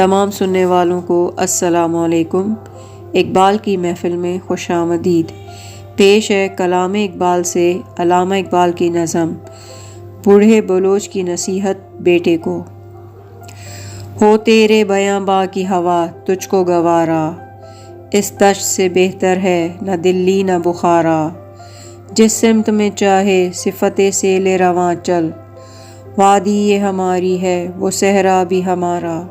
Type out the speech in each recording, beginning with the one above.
تمام سننے والوں کو السلام علیکم۔ اقبال کی محفل میں خوش آمدید۔ پیش ہے کلام اقبال سے علامہ اقبال کی نظم بوڑھے بلوچ کی نصیحت بیٹے کو۔ ہو تیرے بیاں باں کی ہوا تجھ کو گوارا، اس دشت سے بہتر ہے نہ دلی نہ بخارا۔ جس سمت میں چاہے صفت سیل رواں چل، وادی یہ ہماری ہے وہ صحرا بھی ہمارا۔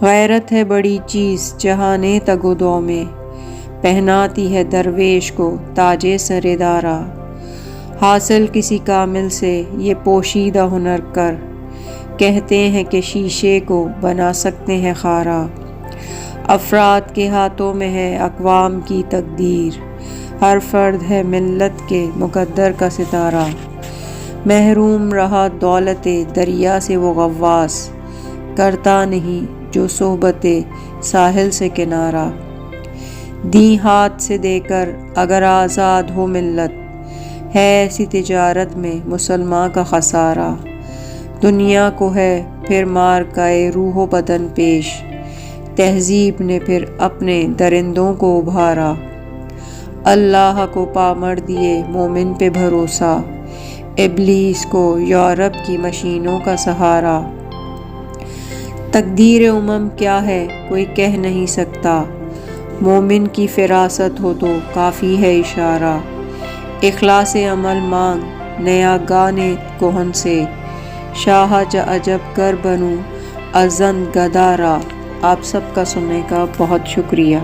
غیرت ہے بڑی چیز جہانے تگ و دو میں، پہناتی ہے درویش کو تاج سر دارا۔ حاصل کسی کامل سے یہ پوشیدہ ہنر کر، کہتے ہیں کہ شیشے کو بنا سکتے ہیں خارا۔ افراد کے ہاتھوں میں ہے اقوام کی تقدیر، ہر فرد ہے ملت کے مقدر کا ستارہ۔ محروم رہا دولت دریا سے وہ غواص، کرتا نہیں جو صحبت ساحل سے کنارہ۔ دیں ہاتھ سے دے کر اگر آزاد ہو ملت، ہے ایسی تجارت میں مسلمان کا خسارہ۔ دنیا کو ہے پھر مارکائے روح و بدن پیش، تہذیب نے پھر اپنے درندوں کو ابھارا۔ اللہ کو پامر دیے مومن پہ بھروسہ، ابلیس کو یورپ کی مشینوں کا سہارا۔ تقدیر امم کیا ہے کوئی کہہ نہیں سکتا، مومن کی فراست ہو تو کافی ہے اشارہ۔ اخلاص عمل مانگ نیا گانے کہن سے، شاہ جا عجب گر بنوں ازن گدارا۔ آپ سب کا سننے کا بہت شکریہ۔